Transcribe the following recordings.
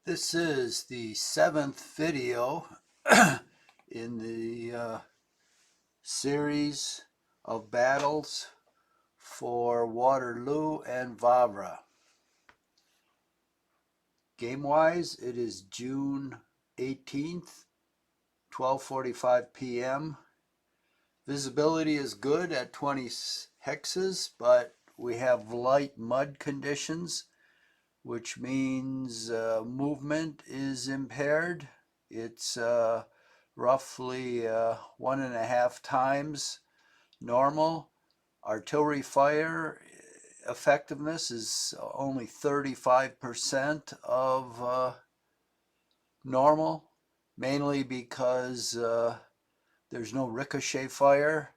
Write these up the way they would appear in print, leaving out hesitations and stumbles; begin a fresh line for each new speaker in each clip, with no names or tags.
This is the 7th video in the series of battles for Waterloo and Wavre. Game-wise, it is June 18th, 12:45 p.m. Visibility is good at 20 hexes, but we have light mud conditions, which means movement is impaired. It's roughly 1.5 times normal. Artillery fire effectiveness is only 35% of normal, mainly because there's no ricochet fire,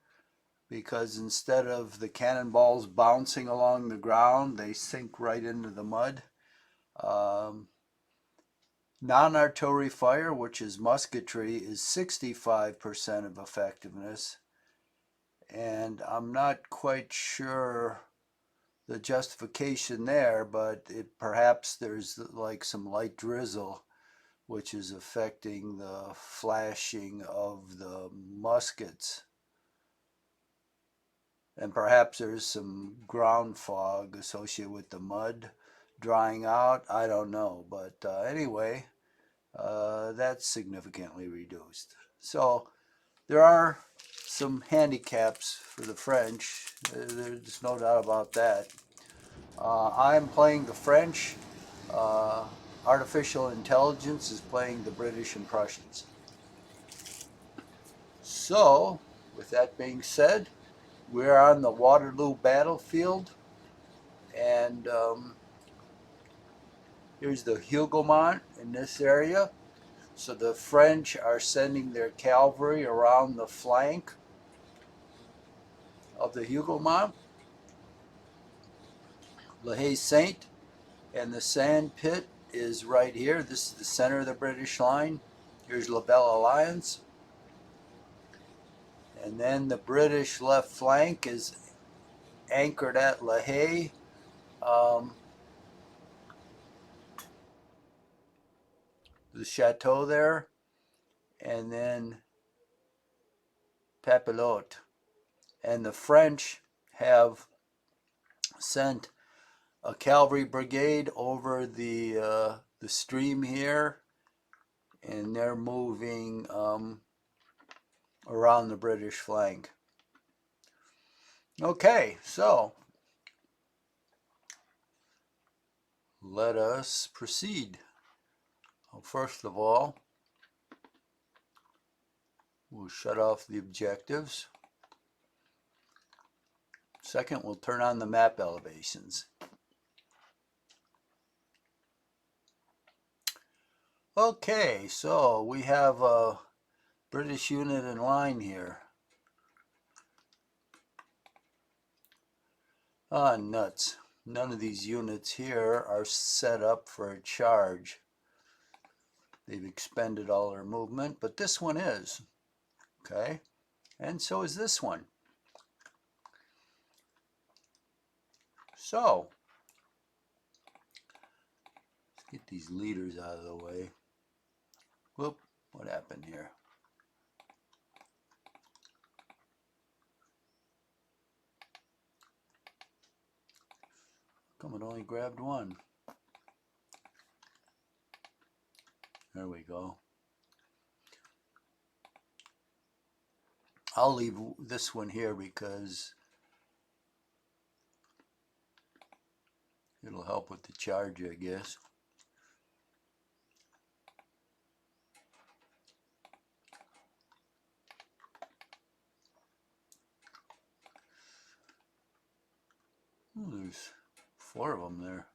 because instead of the cannonballs bouncing along the ground, they sink right into the mud. Non-artillery fire, which is musketry, is 65% of effectiveness, and I'm not quite sure the justification there, but perhaps there's like some light drizzle which is affecting the flashing of the muskets, and perhaps there's some ground fog associated with the mud drying out. I don't know, but anyway, that's significantly reduced. So there are some handicaps for the French. There's no doubt about that. I'm playing the French. Artificial intelligence is playing the British and Prussians. So, with that being said, we're on the Waterloo battlefield, and here's the Hugomont in this area. So the French are sending their cavalry around the flank of the Hugomont. La Haye Saint and the sand pit is right here. This is the center of the British line. Here's La Belle Alliance. And then the British left flank is anchored at La Haye. The chateau there. And then Papelotte. And the French have sent a cavalry brigade over the stream here, and they're moving around the British flank. Okay, so let us proceed. Well, first of all, we'll shut off the objectives. Second, we'll turn on the map elevations. Okay, so we have a British unit in line here. Ah, nuts. None of these units here are set up for a charge. They've expended all their movement, but this one is. Okay, and so is this one. So, let's get these leaders out of the way. Whoop, what happened here? Come, it only grabbed one. There we go. I'll leave this one here because it'll help with the charge, I guess. Oh, there's 4 of them there.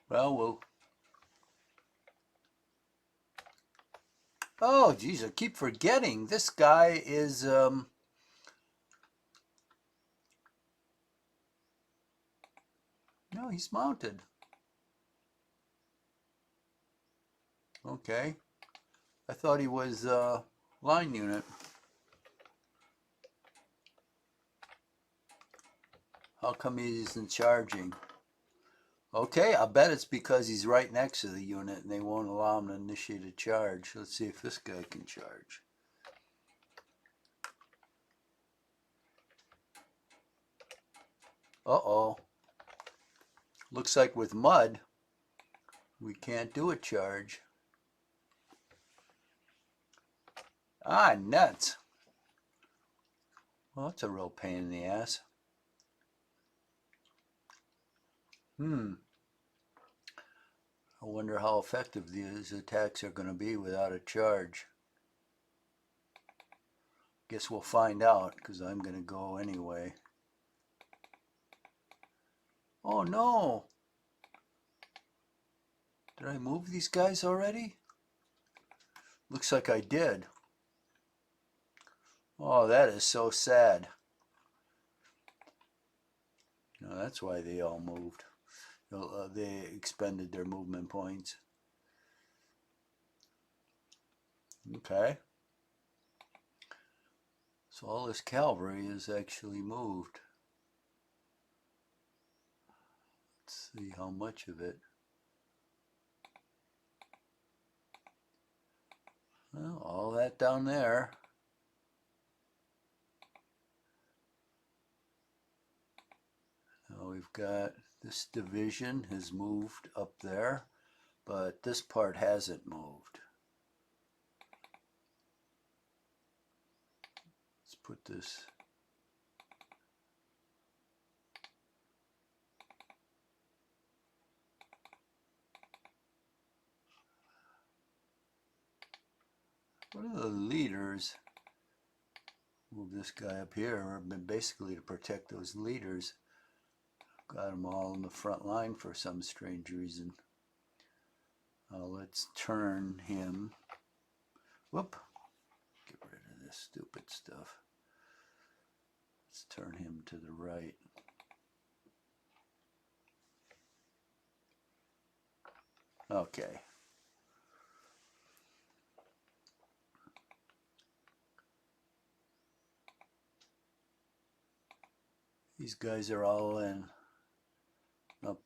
Well, oh, geez, I keep forgetting. This guy is, no, he's mounted. Okay. I thought he was line unit. How come he isn't charging? Okay, I bet it's because he's right next to the unit and they won't allow him to initiate a charge. Let's see if this guy can charge. Uh-oh. Looks like with mud, we can't do a charge. Ah, nuts. Well, that's a real pain in the ass. I wonder how effective these attacks are going to be without a charge. Guess we'll find out, because I'm going to go anyway. Oh no! Did I move these guys already? Looks like I did. Oh, that is so sad. No, that's why they all moved. They expended their movement points. Okay. So all this cavalry is actually moved. Let's see how much of it. Well, all that down there. Now we've got this division has moved up there, but this part hasn't moved. Let's put this. What are the leaders? Move this guy up here, basically to protect those leaders. Got them all in the front line for some strange reason. Let's turn him. Whoop. Get rid of this stupid stuff. Let's turn him to the right. Okay. These guys are all in. Oops.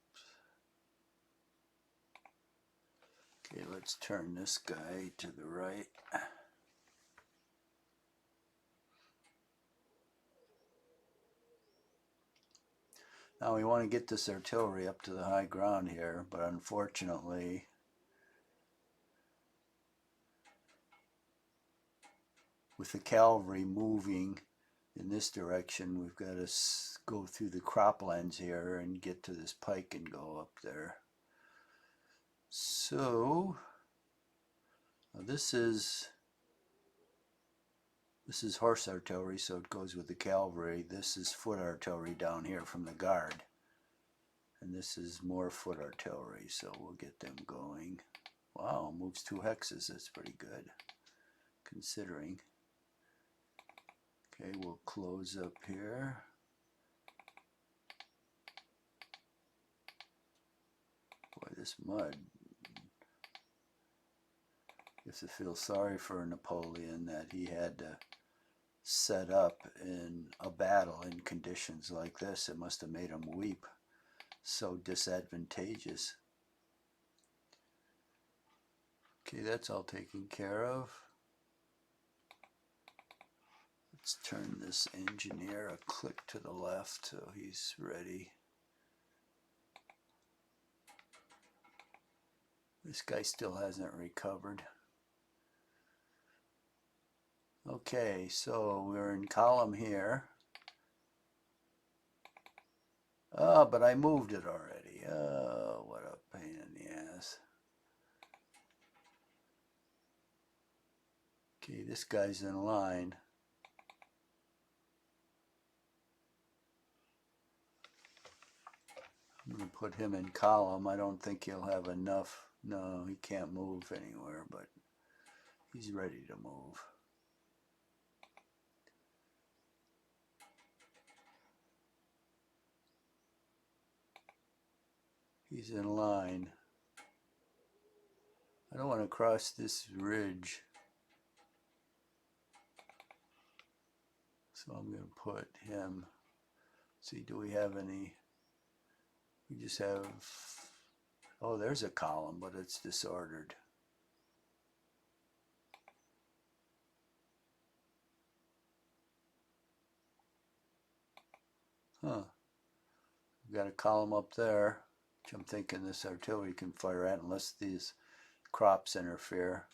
Okay, let's turn this guy to the right. Now we want to get this artillery up to the high ground here, but unfortunately with the cavalry moving in this direction, we've got to go through the croplands here and get to this pike and go up there. So this is horse artillery, so it goes with the cavalry. This is foot artillery down here from the guard, and this is more foot artillery, so we'll get them going. Wow, moves 2 hexes. That's pretty good considering. Okay, we'll close up here. Boy, this mud. You have to feel sorry for Napoleon that he had to set up in a battle in conditions like this. It must have made him weep. So disadvantageous. Okay, that's all taken care of. Let's turn this engineer a click to the left so he's ready. This guy still hasn't recovered. Okay, so we're in column here. Oh, but I moved it already. Oh, what a pain in the ass. Okay, this guy's in line. I'm going to put him in column. I don't think he'll have enough. No, he can't move anywhere, but he's ready to move. He's in line. I don't want to cross this ridge. So I'm going to put him See, do we have any? We just have, oh, there's a column, but it's disordered. Huh. We've got a column up there, which I'm thinking this artillery can fire at unless these crops interfere.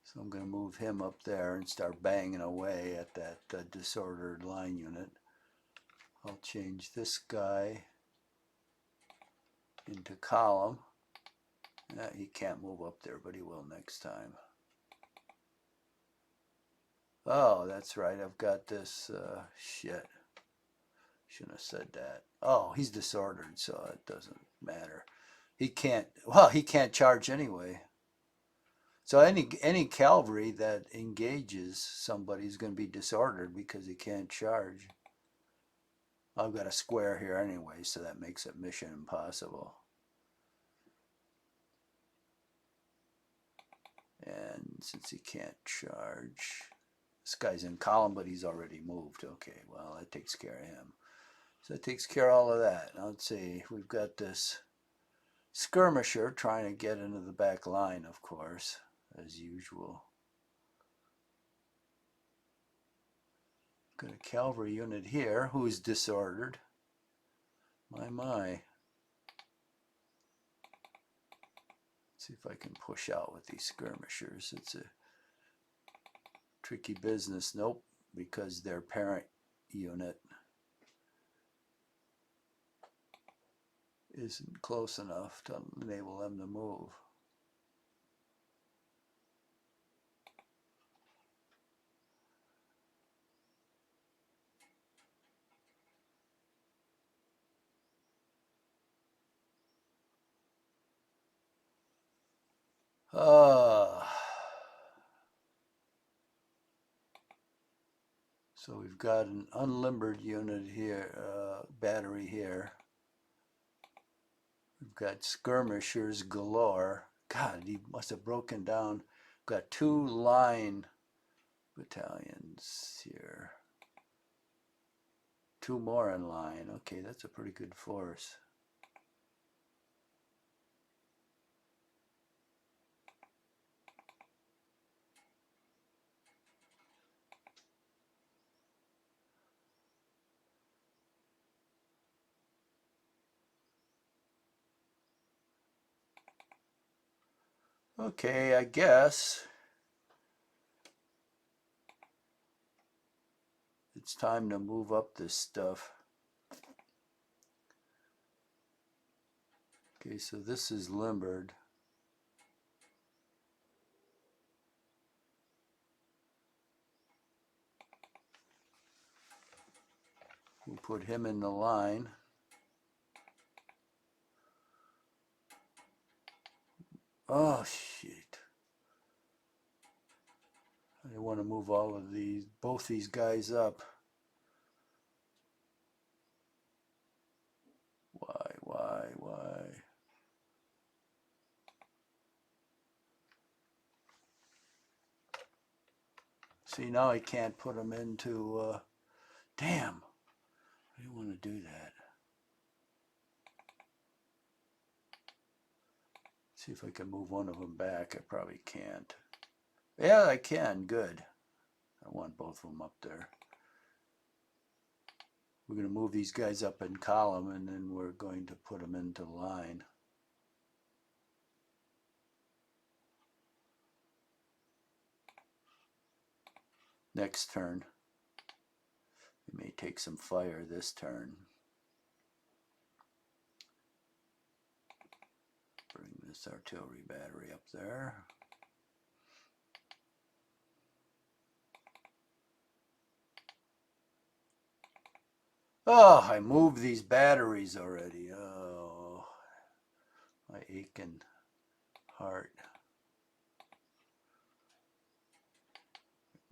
So I'm going to move him up there and start banging away at that disordered line unit. I'll change this guy into column. He can't move up there, but he will next time. Oh, that's right. I've got this, shit. Shouldn't have said that. Oh, he's disordered, so it doesn't matter. He can't, well, he can't charge anyway. So any cavalry that engages somebody is going to be disordered because he can't charge. I've got a square here anyway, so that makes it mission impossible. And since he can't charge, this guy's in column, but he's already moved. Okay, well, that takes care of him. So that takes care of all of that. Now let's see, we've got this skirmisher trying to get into the back line, of course, as usual. Got a cavalry unit here who's disordered. My. Let's see if I can push out with these skirmishers. It's a tricky business. Nope, because their parent unit isn't close enough to enable them to move. So we've got an unlimbered unit here, battery here. We've got skirmishers galore. God, he must have broken down. We've got 2 line battalions here. 2 more in line. Okay, that's a pretty good force. Okay, I guess it's time to move up this stuff. Okay, so this is limbered. We'll put him in the line. Oh, shit. I want to move all of these, both these guys up. Why? See, now I can't put them into, damn. I didn't want to do that. See if I can move one of them back. I probably can't. Yeah, I can. Good. I want both of them up there. We're going to move these guys up in column, and then we're going to put them into line. Next turn. We may take some fire this turn. Bring this artillery battery up there. Oh, I moved these batteries already. Oh, my aching heart.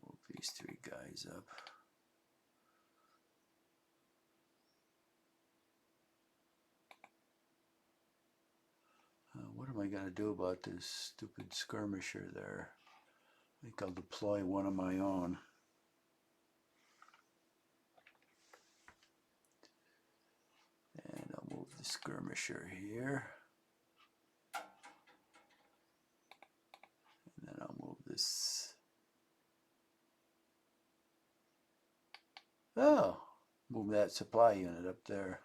Move these 3 guys up. What am I going to do about this stupid skirmisher there? I think I'll deploy one of my own. the skirmisher here. And then I'll move this. Oh, move that supply unit up there.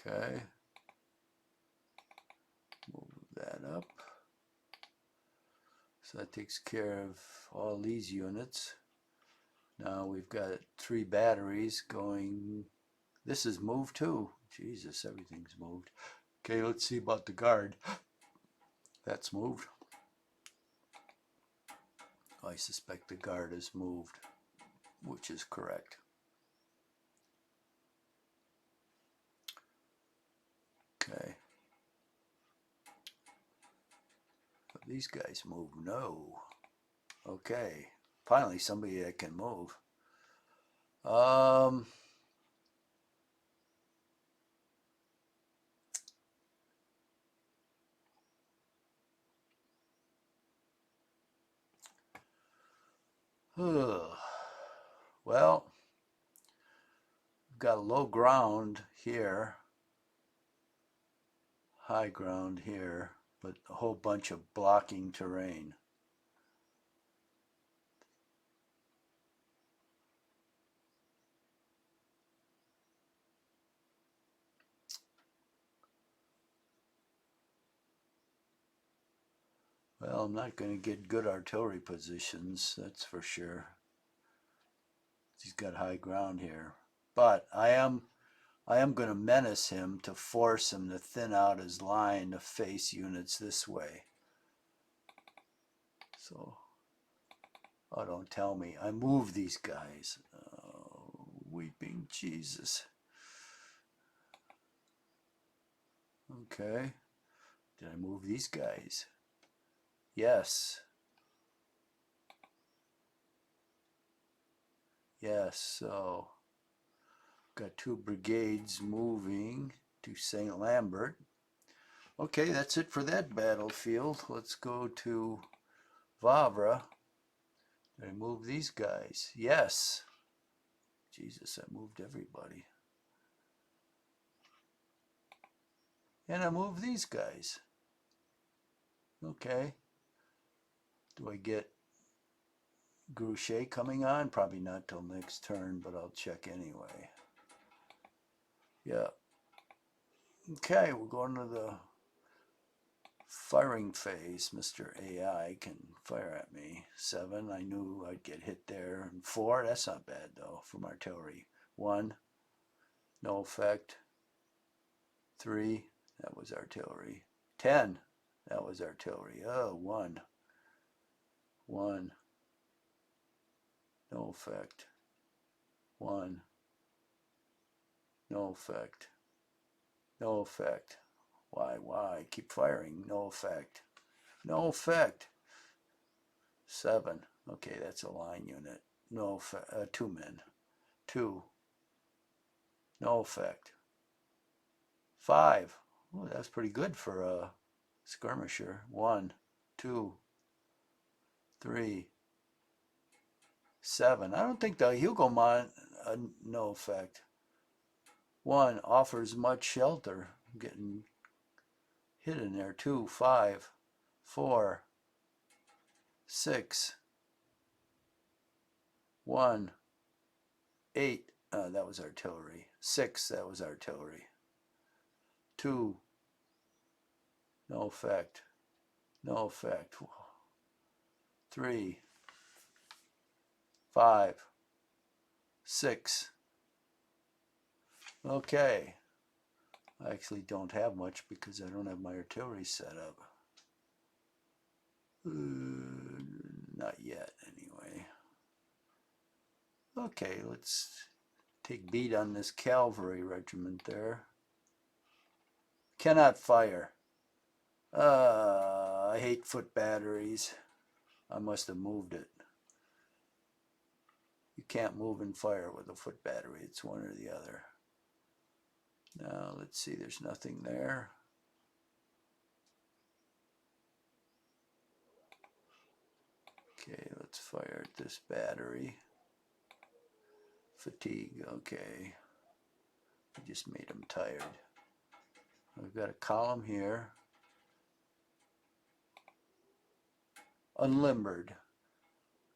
Okay. Move that up. So that takes care of all these units. Now we've got 3 batteries going. This is moved too. Jesus, everything's moved. Okay, let's see about the guard. That's moved. I suspect the guard is moved, which is correct. Okay. But these guys move. No. Okay. Finally, somebody that can move. Well, we've got low ground here, high ground here, but a whole bunch of blocking terrain. Well, I'm not going to get good artillery positions, that's for sure. He's got high ground here. But I am going to menace him to force him to thin out his line to face units this way. So, oh, don't tell me. I move these guys. Oh, weeping Jesus. Okay. Did I move these guys? Yes. Yes, so got 2 brigades moving to St. Lambert. Okay, that's it for that battlefield. Let's go to Wavre. Did I move these guys? Yes. Jesus, I moved everybody. And I moved these guys. Okay. Do I get Grouchet coming on? Probably not till next turn, but I'll check anyway. Yeah. Okay, we're going to the firing phase. Mr. AI can fire at me. 7, I knew I'd get hit there. And 4, that's not bad though from artillery. 1, no effect. 3, that was artillery. 10, that was artillery. Oh, 1, 1, no effect. 1, no effect. No effect. Why? Keep firing. No effect. No effect. 7. Okay, that's a line unit. No effect. 2 men. 2. No effect. 5. Oh, that's pretty good for a skirmisher. 1, 2, 3, 7. I don't think the Hugomont, no effect. 1 offers much shelter. I'm getting hit in there. 2, 5, 4, 6, 1, 8. That was artillery. 6, that was artillery. 2, no effect. No effect. 3, 5, 6. Okay. I actually don't have much because I don't have my artillery set up. Not yet, anyway. Okay, let's take beat on this cavalry regiment there. Cannot fire. I hate foot batteries. I must have moved it. You can't move and fire with a foot battery. It's one or the other. Now, let's see. There's nothing there. Okay, let's fire at this battery. Fatigue, okay. I just made him tired. We've got a column here. Unlimbered.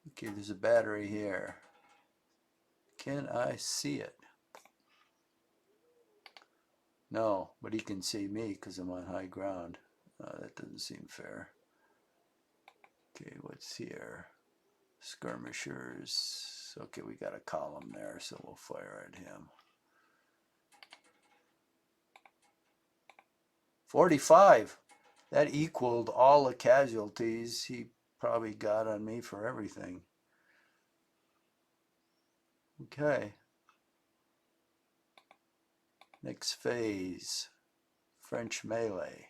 Okay, there's a battery here. Can I see it? No, but he can see me because I'm on high ground. That doesn't seem fair. Okay, what's here? Skirmishers. Okay, we got a column there, so we'll fire at him. 45. That equaled all the casualties he probably got on me for everything. Okay. Next phase. French melee.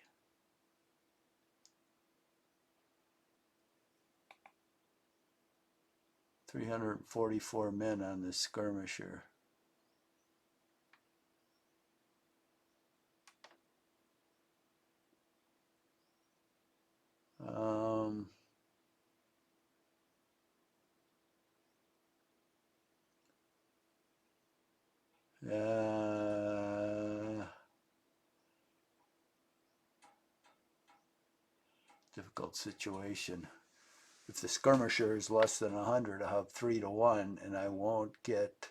$344 men on this skirmisher. Difficult situation. If the skirmisher is less than 100, I'll have 3 to 1 and I won't get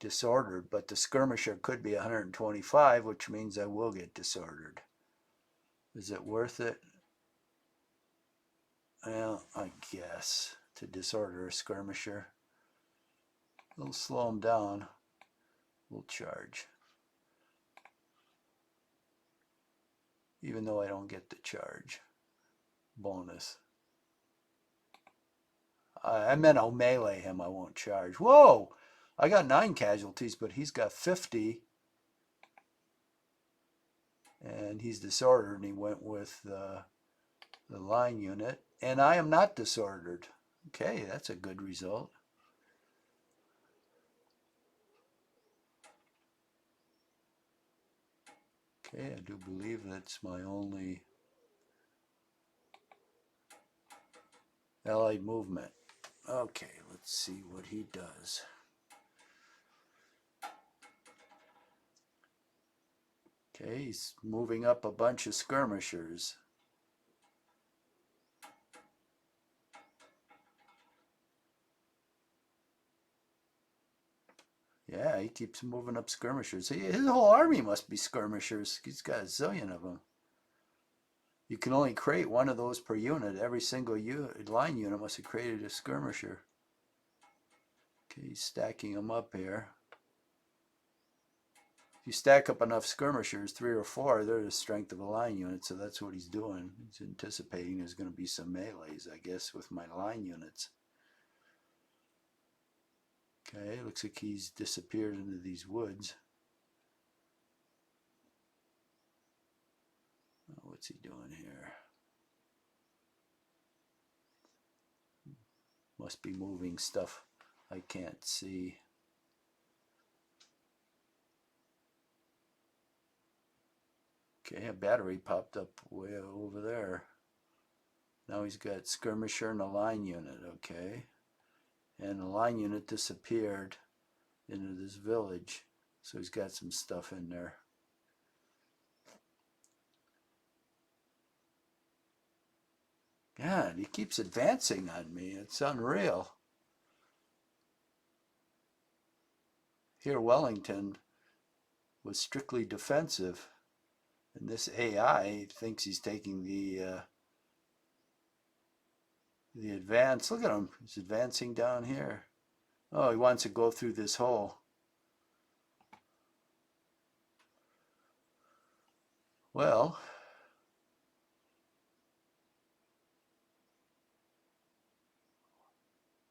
disordered, but the skirmisher could be 125, which means I will get disordered. Is it worth it? Well, I guess to disorder a skirmisher. We'll slow him down. We'll charge. Even though I don't get the charge bonus. I meant I'll melee him, I won't charge. Whoa! I got 9 casualties, but he's got 50. And he's disordered, and he went with the line unit. And I am not disordered. Okay, that's a good result. Okay, I do believe that's my only allied movement. Okay, let's see what he does. Okay, he's moving up a bunch of skirmishers. Yeah, he keeps moving up skirmishers. His whole army must be skirmishers. He's got a zillion of them. You can only create one of those per unit. Every single line unit must have created a skirmisher. Okay, he's stacking them up here. If you stack up enough skirmishers, 3 or 4, they're the strength of a line unit, so that's what he's doing. He's anticipating there's going to be some melees, I guess, with my line units. Okay, looks like he's disappeared into these woods. Oh, what's he doing here? Must be moving stuff I can't see. Okay, a battery popped up way over there. Now he's got skirmisher and a line unit, okay. And the line unit disappeared into this village. So he's got some stuff in there. God, he keeps advancing on me. It's unreal. Here, Wellington was strictly defensive. And this AI thinks he's taking the advance. Look at him. He's advancing down here. Oh, he wants to go through this hole. Well,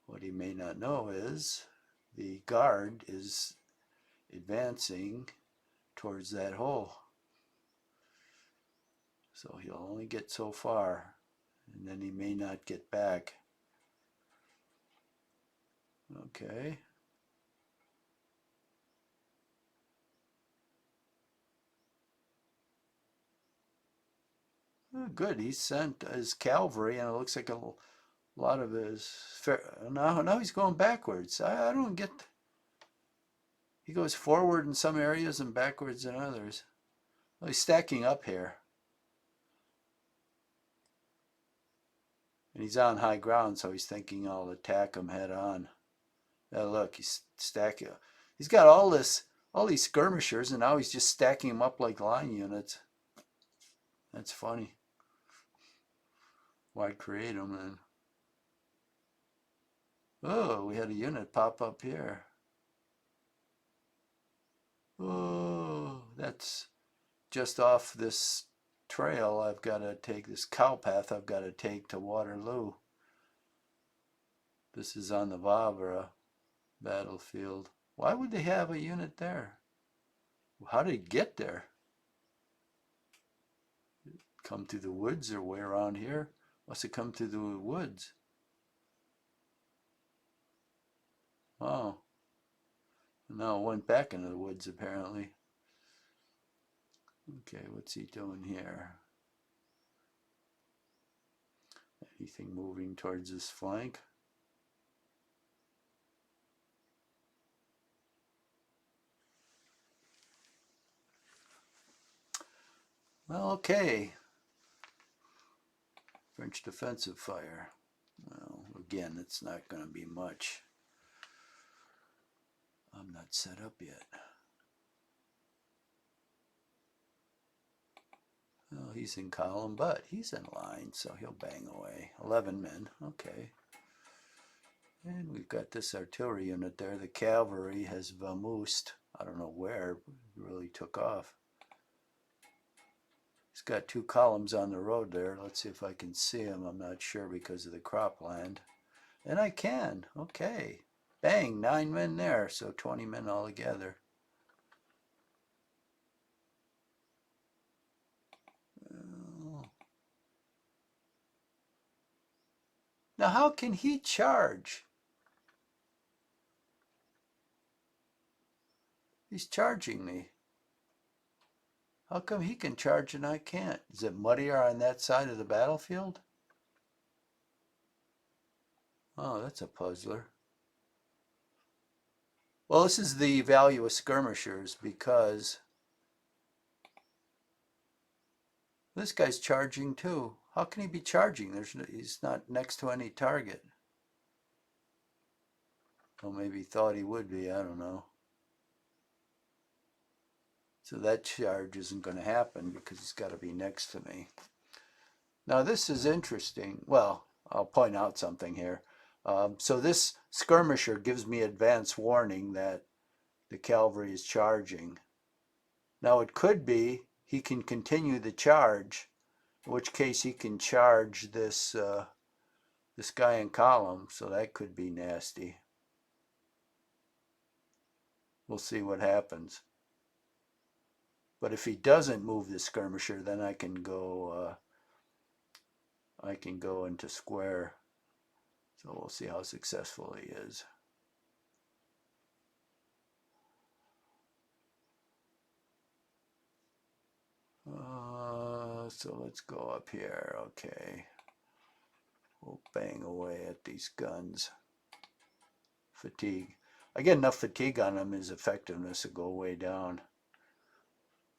what he may not know is the guard is advancing towards that hole. So he'll only get so far, and then he may not get back. Okay. Oh, good, he sent his cavalry, and it looks like A lot of it is now he's going backwards. I don't get. He goes forward in some areas and backwards in others. Well, he's stacking up here. And he's on high ground, so he's thinking I'll attack him head on. Now look, he's stacking. He's got all these skirmishers, and now he's just stacking them up like line units. That's funny. Why create them then? Oh, we had a unit pop up here. Oh, that's just off this trail I've got to take, this cow path I've got to take to Waterloo. This is on the Wavre battlefield. Why would they have a unit there? How did it get there? Come through the woods or way around here? Must have come through the woods. Oh. No, it went back into the woods apparently. Okay, what's he doing here? Anything moving towards this flank? Well, okay. French defensive fire. Well, again, it's not going to be much. I'm not set up yet. Well, he's in column, but he's in line, so he'll bang away. 11 men, okay. And we've got this artillery unit there. The cavalry has vamoosed. I don't know where, but it really took off. He's got 2 columns on the road there. Let's see if I can see him. I'm not sure because of the cropland. And I can, okay. Bang, 9 men there, so 20 men altogether. Now how can he charge? He's charging me. How come he can charge and I can't? Is it muddier on that side of the battlefield? Oh, that's a puzzler. Well, this is the value of skirmishers because this guy's charging too. How can he be charging? He's not next to any target. Well, maybe he thought he would be. I don't know. So that charge isn't going to happen because he's got to be next to me. Now this is interesting. Well, I'll point out something here. So this skirmisher gives me advance warning that the cavalry is charging. Now it could be he can continue the charge, in which case he can charge this this guy in column, so that could be nasty. We'll see what happens. But if he doesn't move the skirmisher, then I can go into square. So we'll see how successful he is. So let's go up here. Okay. We'll bang away at these guns. Fatigue. I get enough fatigue on him, his effectiveness will go way down.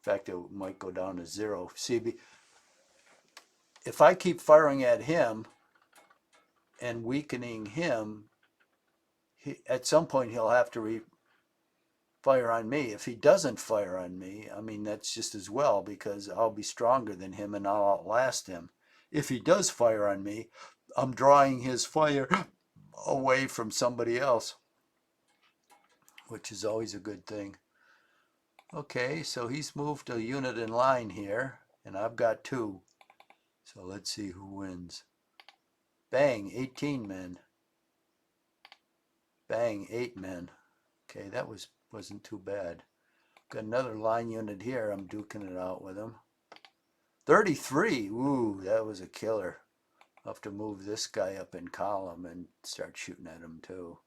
In fact, it might go down to 0. See, if I keep firing at him and weakening him, at some point he'll have to fire on me. If he doesn't fire on me, I mean, that's just as well because I'll be stronger than him and I'll outlast him. If he does fire on me, I'm drawing his fire away from somebody else, which is always a good thing. Okay, so he's moved a unit in line here, and I've got 2. So let's see who wins. Bang, 18 men. Bang, 8 men. Okay, that wasn't too bad. Got another line unit here. I'm duking it out with him. 33. Ooh, that was a killer. I'll have to move this guy up in column and start shooting at him too.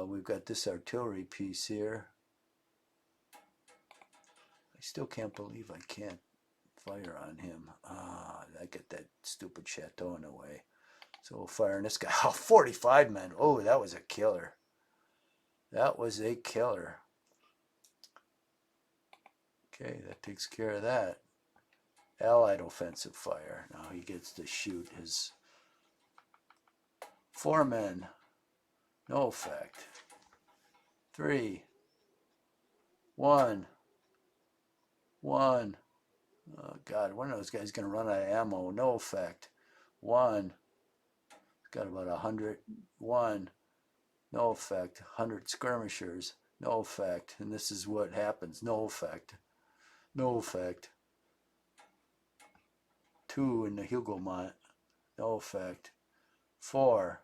We've got this artillery piece here. I still can't believe I can't fire on him. I get that stupid chateau in the way. So we'll fire on this guy. Oh, 45 men. Oh, that was a killer. That was a killer. Okay, that takes care of that. Allied offensive fire. Now he gets to shoot his 4 men. No effect. 3, 1, 1. Oh God, one of those guys gonna run out of ammo. No effect. 1. Got about 100. 1. No effect. 100 skirmishers. No effect. And this is what happens. No effect. No effect. 2 in the Hugomont. No effect. 4.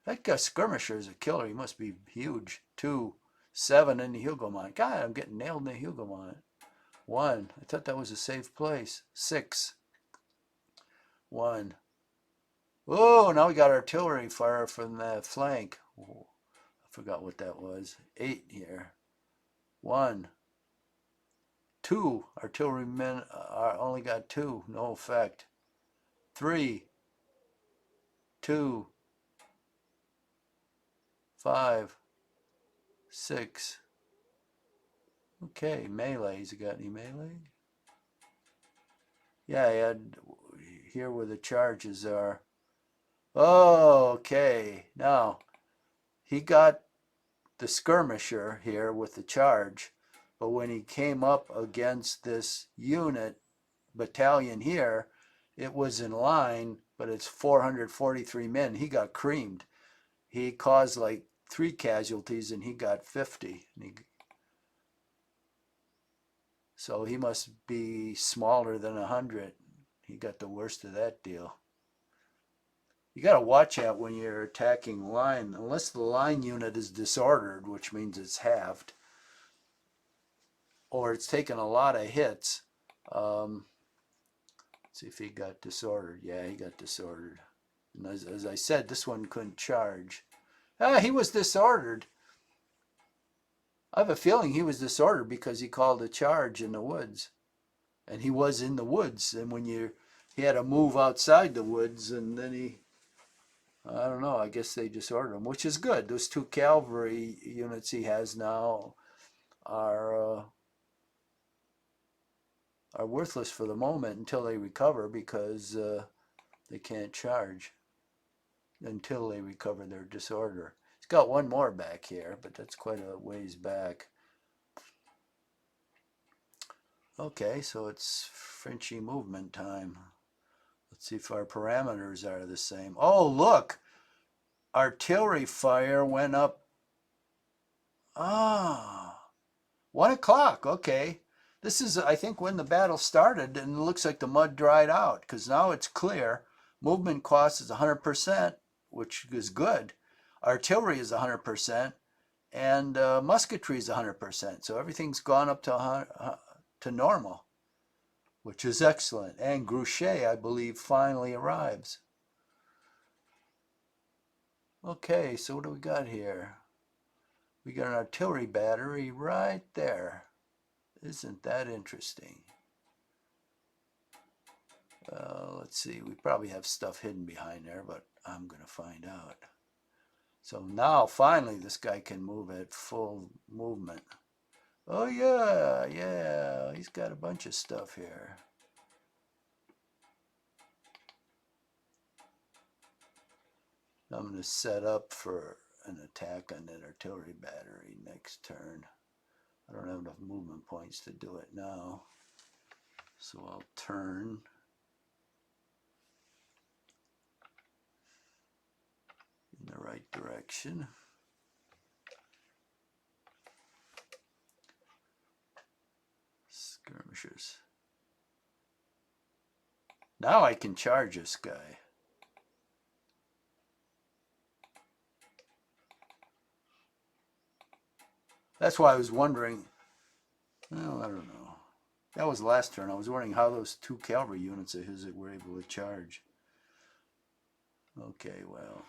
That guy skirmisher is a killer. He must be huge. 2. 7 in the Hugomont. God, I'm getting nailed in the Hugomont. 1. I thought that was a safe place. 6. 1. Oh, now we got artillery fire from the flank. Oh, I forgot what that was. 8 here. 1. 2. Artillery men only got 2. No effect. 3. 2. 5. 6. Okay, melees. You got any melee? Yeah, I had here where the charges are. Oh, okay. Now, he got the skirmisher here with the charge, but when he came up against this unit, battalion here, it was in line, but it's 443 men. He got creamed. He caused like 3 casualties and he got 50. So he must be smaller than 100. He got the worst of that deal. You got to watch out when you're attacking line, unless the line unit is disordered, which means it's halved, or it's taken a lot of hits. Let's see if he got disordered. Yeah, he got disordered. And as I said, this one couldn't charge. He was disordered. I have a feeling he was disordered because he called a charge in the woods. And he was in the woods. And when he had to move outside the woods, and then I don't know, I guess they disordered him, which is good. Those 2 cavalry units he has now are worthless for the moment until they recover, because they can't charge until they recover their disorder. He's got 1 more back here, but that's quite a ways back. Okay, so it's Frenchy movement time. Let's see if our parameters are the same. Oh, look! Artillery fire went up. 1 o'clock, okay. This is, I think, when the battle started, and it looks like the mud dried out, because now it's clear. Movement cost is 100%, which is good. Artillery is 100%, and musketry is 100%. So everything's gone up to normal, which is excellent. And Grouchet, I believe, finally arrives. Okay, so what do we got here? We got an artillery battery right there. Isn't that interesting? Let's see, we probably have stuff hidden behind there, but I'm going to find out. So now, finally, this guy can move at full movement. Oh, yeah, he's got a bunch of stuff here. I'm going to set up for an attack on that artillery battery next turn. I don't have enough movement points to do it now. So I'll turn. In the right direction. Skirmishers. Now I can charge this guy. That's why I was wondering, well, I don't know. That was last turn. I was wondering how those 2 cavalry units of his were able to charge. Okay, well.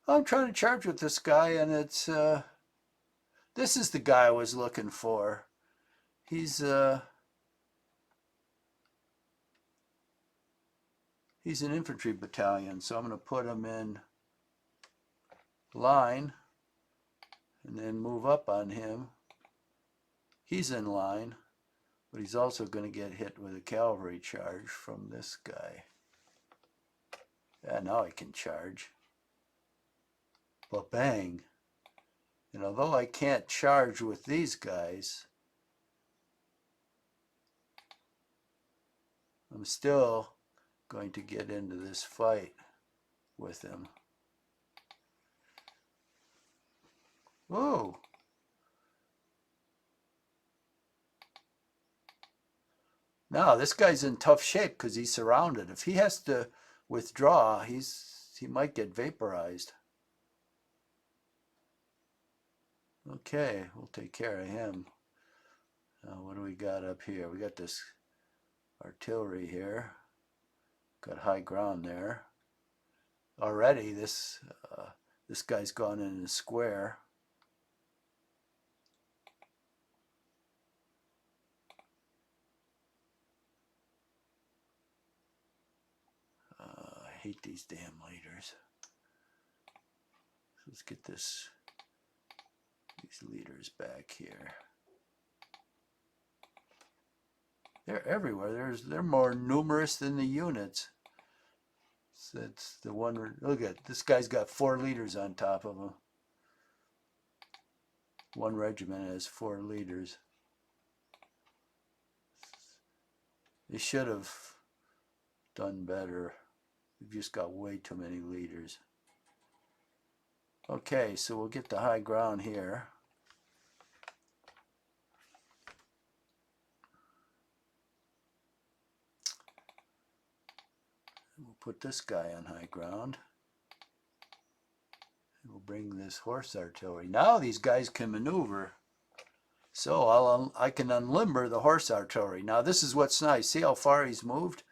I'm trying to charge with this guy, and it's this is the guy I was looking for. He's an infantry battalion, so I'm going to put him in line and then move up on him. He's in line, but he's also going to get hit with a cavalry charge from this guy. Yeah, now I can charge. But bang. And although I can't charge with these guys, I'm still going to get into this fight with him. Whoa. Now this guy's in tough shape because he's surrounded. If he has to withdraw, he might get vaporized. Okay, we'll take care of him. Now what do we got up here? We got this artillery here. Got high ground there. Already this guy's gone in a square. I hate these damn leaders. So let's get these leaders back here. They're everywhere. They're more numerous than the units. So that's the one. Look at this guy's got 4 leaders on top of him. One regiment has 4 leaders. They should have done better. We've just got way too many leaders. Okay, so we'll get the high ground here. We'll put this guy on high ground. And we'll bring this horse artillery. Now these guys can maneuver. So I can unlimber the horse artillery. Now this is what's nice. See how far he's moved?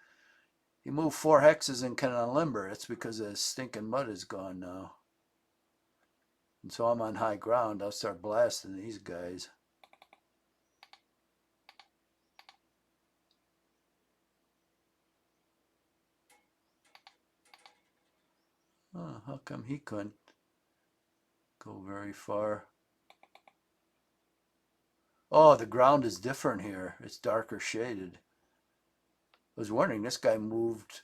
He moved 4 hexes and can unlimber. It's because the stinking mud is gone now. And so I'm on high ground. I'll start blasting these guys. Oh, how come he couldn't go very far? Oh, the ground is different here. It's darker shaded. I was wondering, this guy moved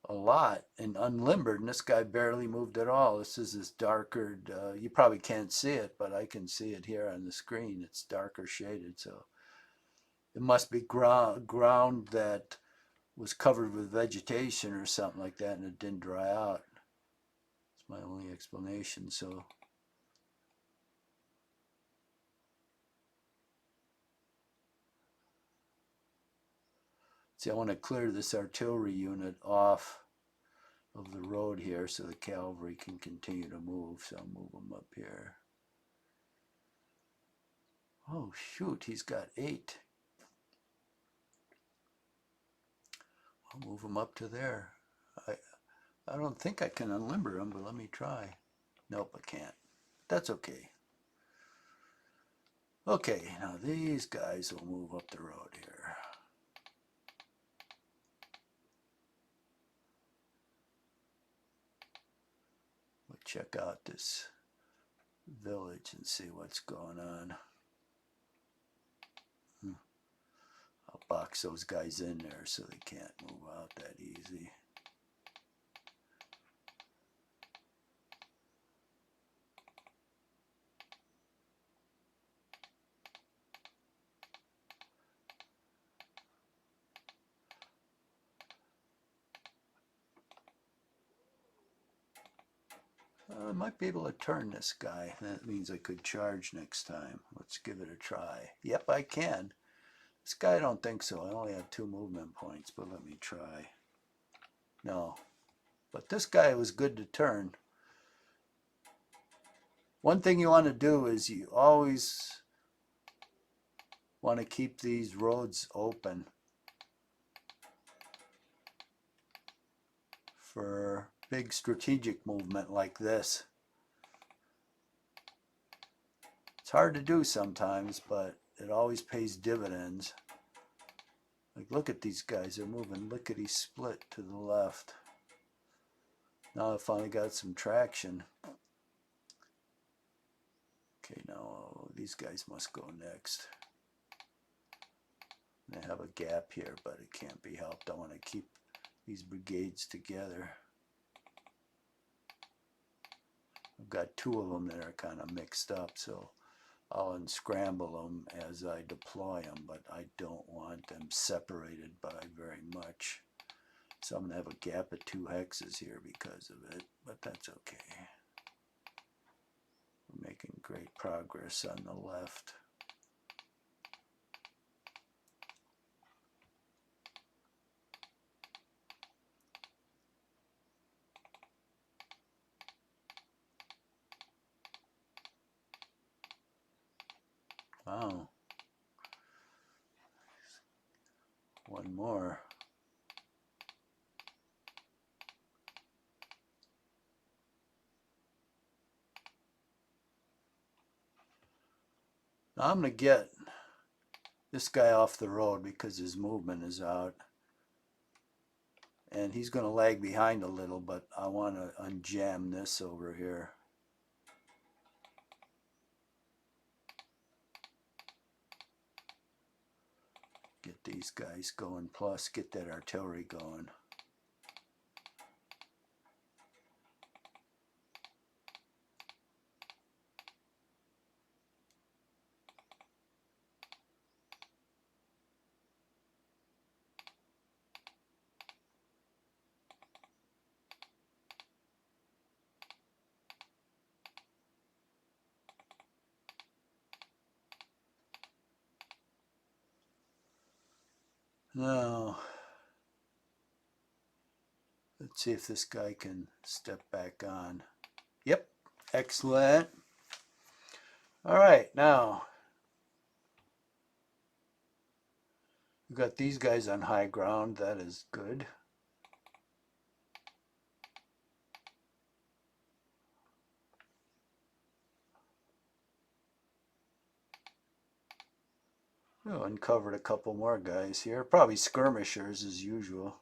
a lot and unlimbered, and this guy barely moved at all. This is this darker, you probably can't see it, but I can see it here on the screen. It's darker shaded, so it must be ground that was covered with vegetation or something like that, and it didn't dry out. It's my only explanation. So see, I want to clear this artillery unit off of the road here so the cavalry can continue to move. So I'll move them up here. Oh shoot, he's got 8. I'll move him up to there. I don't think I can unlimber him, but let me try. Nope, I can't. That's okay. Okay, now these guys will move up the road here. We'll check out this village and see what's going on. I'll box those guys in there so they can't move out that easy. I might be able to turn this guy. That means I could charge next time. Let's give it a try. Yep, I can. This guy, I don't think so. I only have 2 movement points, but let me try. No. But this guy was good to turn. One thing you want to do is you always want to keep these roads open for big strategic movement like this. It's hard to do sometimes, but it always pays dividends. Like, look at these guys. They're moving lickety-split to the left. Now I finally got some traction. Okay, now these guys must go next. They have a gap here, but it can't be helped. I want to keep these brigades together. I've got two of them that are kind of mixed up, so I'll unscramble them as I deploy them, but I don't want them separated by very much. So I'm going to have a gap of 2 hexes here because of it, but that's okay. We're making great progress on the left. Wow. One more. Now I'm going to get this guy off the road because his movement is out. And he's going to lag behind a little, but I want to unjam this over here. Get these guys going, plus get that artillery going. Now, let's see if this guy can step back on. Yep, excellent. All right, now we've got these guys on high ground. That is good. Oh, uncovered a couple more guys here. Probably skirmishers as usual.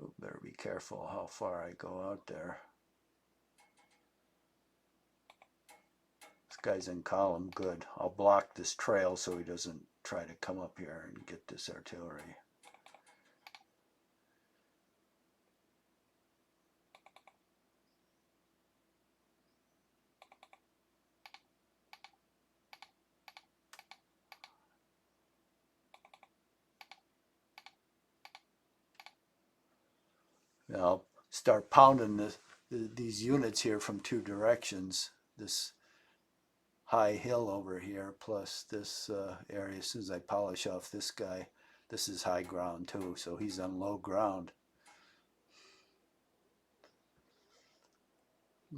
Oh, better be careful how far I go out there. This guy's in column, good. I'll block this trail so he doesn't try to come up here and get this artillery. I'll start pounding these units here from 2 directions. This high hill over here plus this area. As soon as I polish off this guy, this is high ground too, so he's on low ground.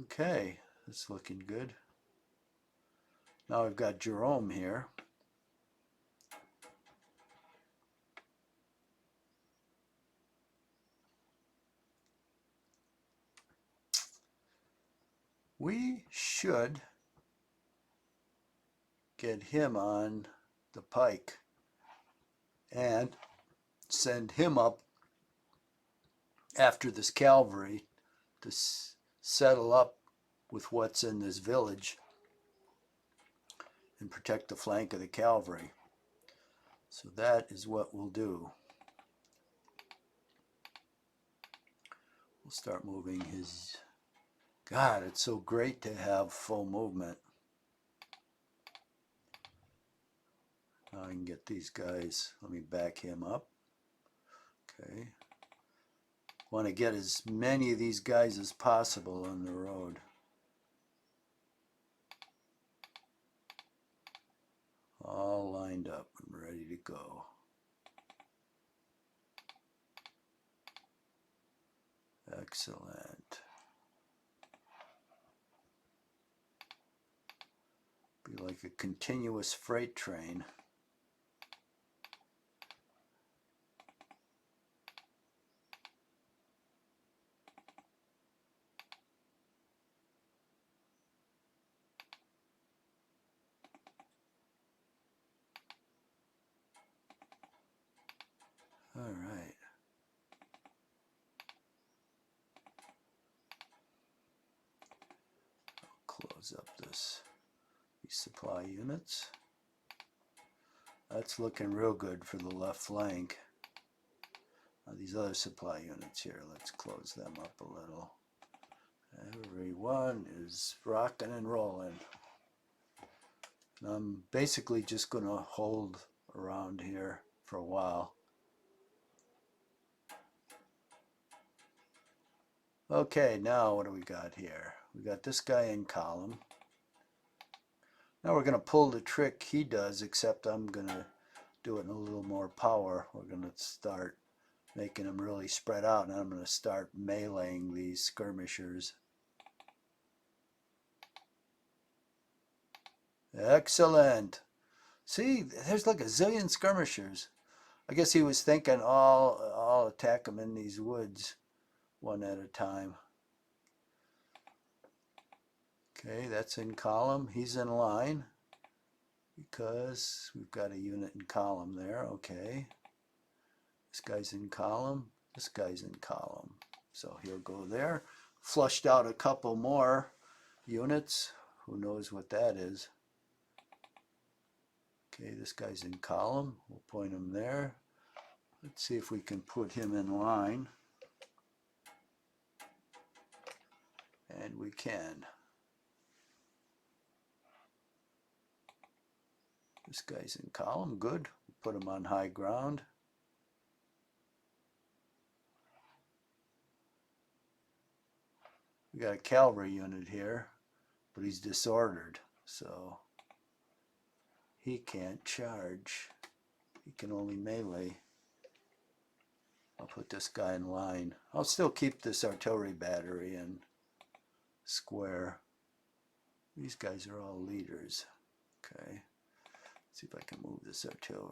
Okay, that's looking good. Now we've got Jerome here. We should get him on the pike and send him up after this cavalry to settle up with what's in this village and protect the flank of the cavalry. So that is what we'll do. We'll start moving his... God, it's so great to have full movement. Now I can get these guys. Let me back him up. Okay. Want to get as many of these guys as possible on the road. All lined up and ready to go. Excellent. Be like a continuous freight train. close up these supply units. That's looking real good for the left flank. Now these other supply units here, let's close them up a little. Everyone is rocking and rolling. And I'm basically just going to hold around here for a while. Okay, now what do we got here? We got this guy in column. Now we're going to pull the trick he does, except I'm going to do it in a little more power. We're going to start making them really spread out, and I'm going to start meleeing these skirmishers. Excellent. See, there's like a zillion skirmishers. I guess he was thinking I'll attack them in these woods one at a time. Okay, that's in column. He's in line because we've got a unit in column there. Okay. This guy's in column. This guy's in column. So he'll go there. Flushed out a couple more units. Who knows what that is? Okay, this guy's in column. We'll point him there. Let's see if we can put him in line. And we can. This guy's in column. Good. Put him on high ground. We got a cavalry unit here, but he's disordered, so he can't charge. He can only melee. I'll put this guy in line. I'll still keep this artillery battery in square. These guys are all leaders. Okay. Let's see if I can move this artillery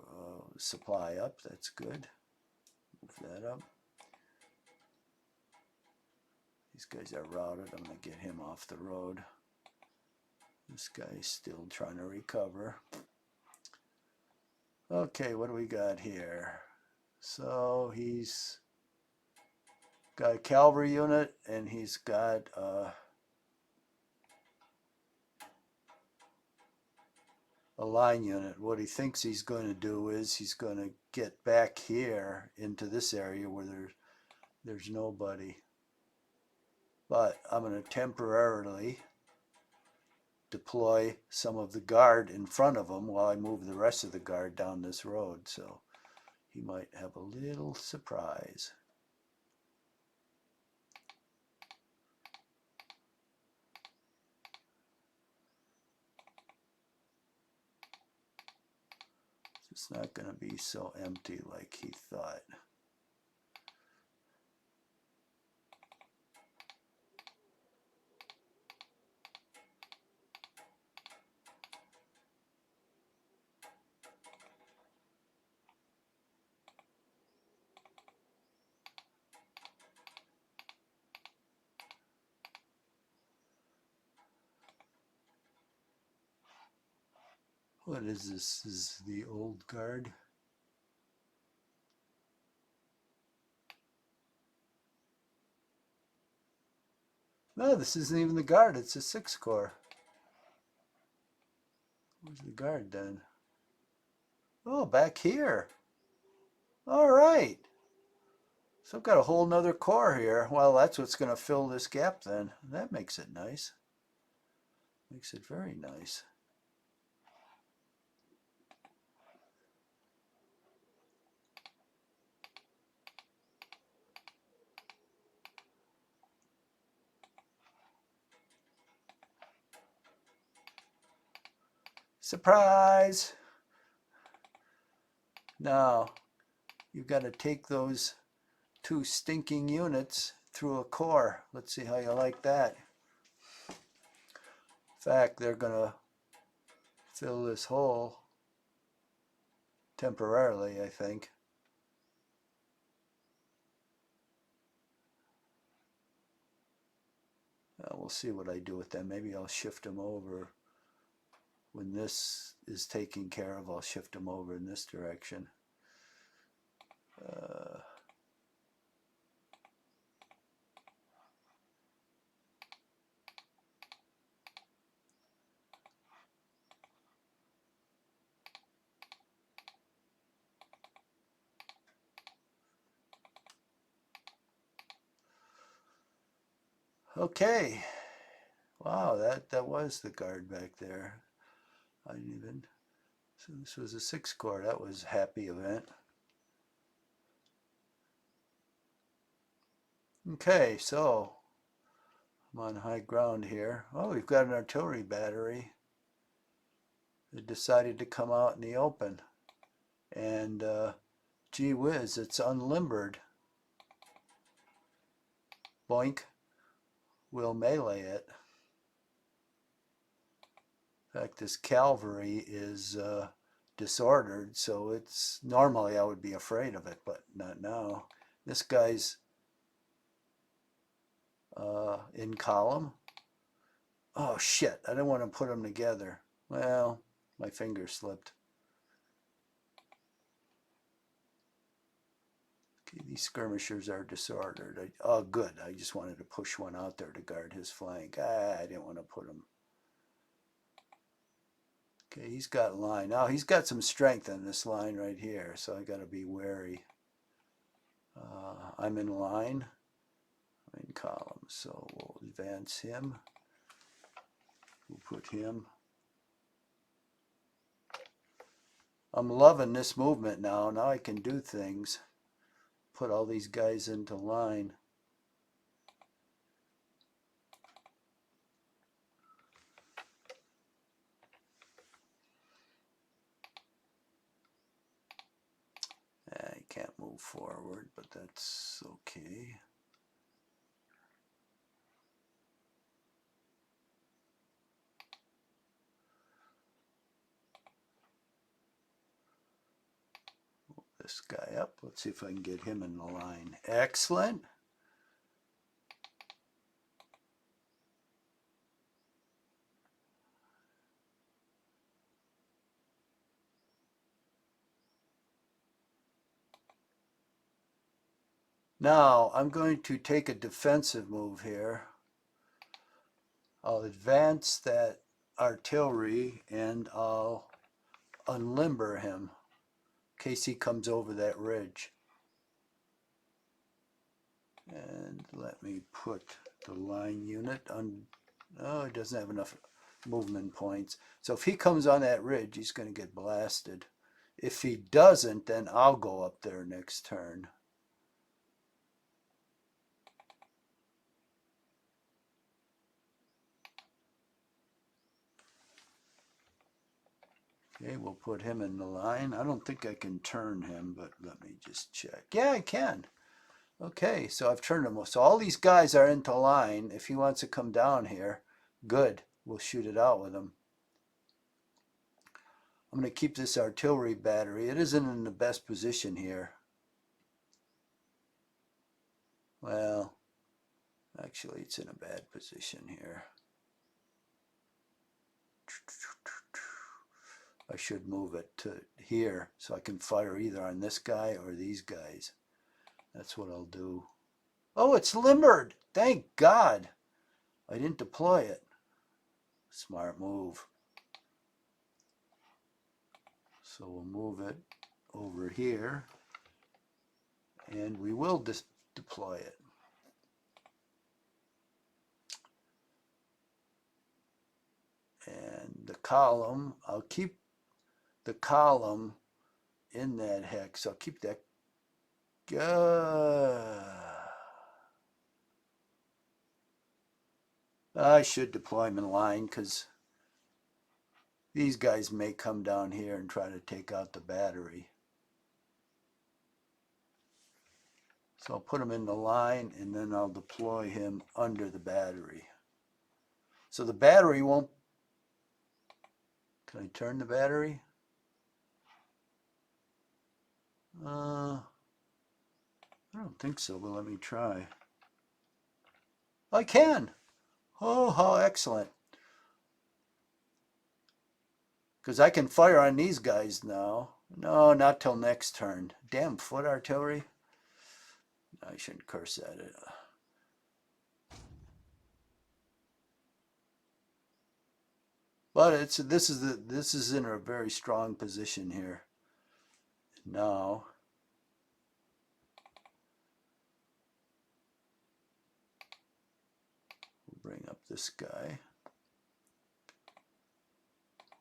supply up. That's good. Move that up. These guys are routed. I'm going to get him off the road. This guy's still trying to recover. Okay, what do we got here? So he's got a cavalry unit, and he's got a line unit. What he thinks he's going to do is he's going to get back here into this area where there's nobody. But I'm going to temporarily deploy some of the guard in front of him while I move the rest of the guard down this road. So he might have a little surprise. It's not going to be so empty like he thought. What is this? This is the old guard. No, this isn't even the guard. It's a 6 Corps. Where's the guard then? Oh, back here. All right. So I've got a whole nother corps here. Well, that's what's going to fill this gap then. That makes it nice. Makes it very nice. Surprise! Now, you've got to take those 2 stinking units through a corps. Let's see how you like that. In fact, they're going to fill this hole temporarily, I think. We'll see what I do with them. Maybe I'll shift them over. When this is taken care of, I'll shift them over in this direction. Okay. Wow, that was the guard back there. I didn't even. So this was a 6-core. That was a happy event. Okay, so I'm on high ground here. Oh, we've got an artillery battery. It decided to come out in the open. And gee whiz, it's unlimbered. Boink. We'll melee it. In fact, this cavalry is disordered, so it's normally I would be afraid of it, but not now. This guy's in column. Oh shit, I didn't want to put them together. Well, my finger slipped. Okay, these skirmishers are disordered. Oh good, I just wanted to push one out there to guard his flank. I didn't want to put him. Okay, he's got line. Now he's got some strength in this line right here, so I got to be wary. I'm in line. I'm in column, so we'll advance him. We'll put him. I'm loving this movement now. Now I can do things. Put all these guys into line. I can't move forward, but that's okay. Move this guy up. Let's see if I can get him in the line. Excellent. Now I'm going to take a defensive move here. I'll advance that artillery and I'll unlimber him in case he comes over that ridge. And let me put the line unit on. Oh, he doesn't have enough movement points. So if he comes on that ridge, he's going to get blasted. If he doesn't, then I'll go up there next turn. Okay, we'll put him in the line. I don't think I can turn him, but let me just check. Yeah, I can. Okay, so I've turned him. So all these guys are into line. If he wants to come down here, good. We'll shoot it out with him. I'm going to keep this artillery battery. It isn't in the best position here. Well, actually, it's in a bad position here. I should move it to here so I can fire either on this guy or these guys. That's what I'll do. Oh, it's limbered. Thank God. I didn't deploy it. Smart move. So we'll move it over here and we will deploy it. And the column, I'll keep the column in that hex. I'll keep that. I should deploy him in line because these guys may come down here and try to take out the battery. So I'll put him in the line and then I'll deploy him under the battery. So the battery won't. Can I turn the battery? I don't think so, but let me try. I can. Oh, how excellent. Because I can fire on these guys now. No, not till next turn. Damn foot artillery. I shouldn't curse at it. But this is in a very strong position here. Now this guy.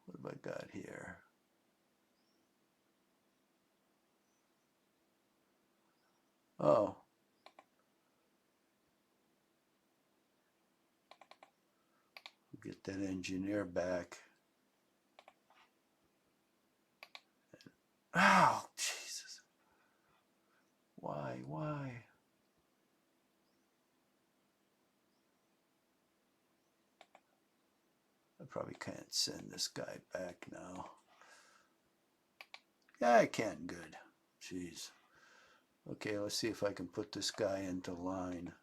What have I got here? Oh. Get that engineer back. Oh, Jesus. Why? I probably can't send this guy back now. Yeah, I can. Good. Jeez. Okay, let's see if I can put this guy into line.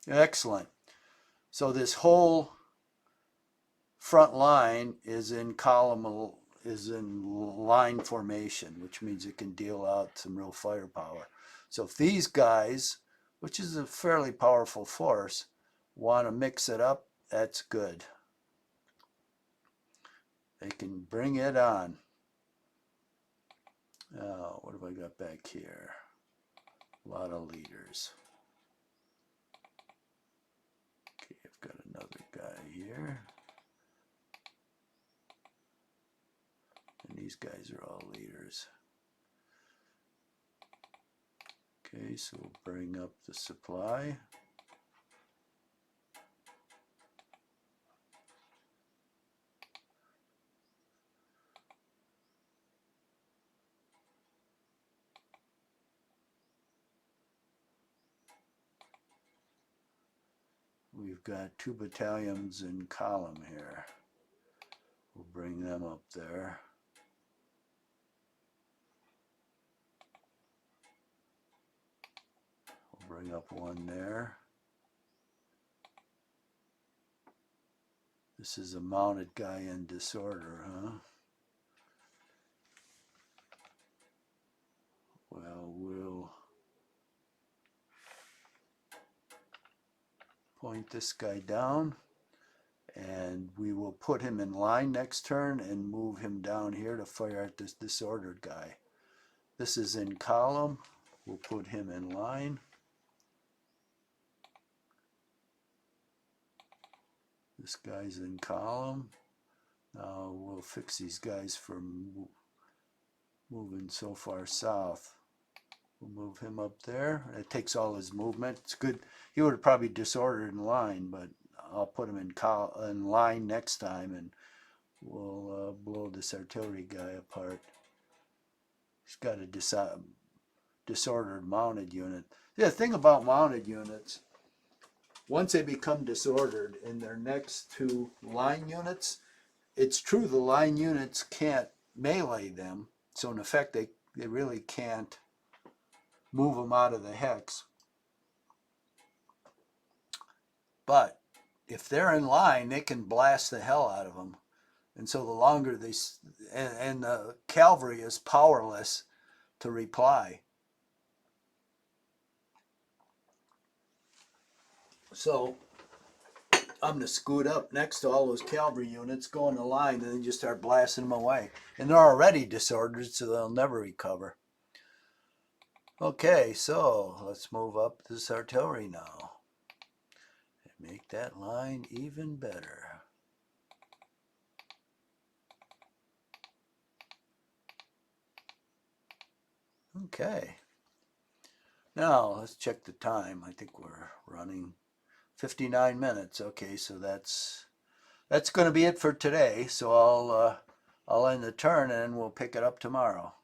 Excellent. So this whole front line is in line formation, which means it can deal out some real firepower. So if these guys, which is a fairly powerful force, want to mix it up, that's good. They can bring it on. What have I got back here? A lot of leaders. Okay, I've got another guy here. And these guys are all leaders. Okay, so we'll bring up the supply. We've got 2 battalions in column here. We'll bring them up there. We'll bring up one there. This is a mounted guy in disorder, huh? Well, we'll point this guy down, and we will put him in line next turn and move him down here to fire at this disordered guy. This is in column. We'll put him in line. This guy's in column. Now we'll fix these guys from moving so far south. We'll move him up there. It takes all his movement. It's good. He would have probably disordered in line, but I'll put him in line next time, and we'll blow this artillery guy apart. He's got a disordered mounted unit. The thing about mounted units, once they become disordered in their next 2 line units, it's true the line units can't melee them, so in effect they really can't move them out of the hex. But if they're in line, they can blast the hell out of them. And so the longer they, and the cavalry is powerless to reply. So I'm going to scoot up next to all those cavalry units, go in the line, and then just start blasting them away. And they're already disordered, so they'll never recover. Okay, so let's move up this artillery now and make that line even better. Okay. Now let's check the time. I think we're running 59 minutes. Okay, so that's going to be it for today. So I'll end the turn and we'll pick it up tomorrow.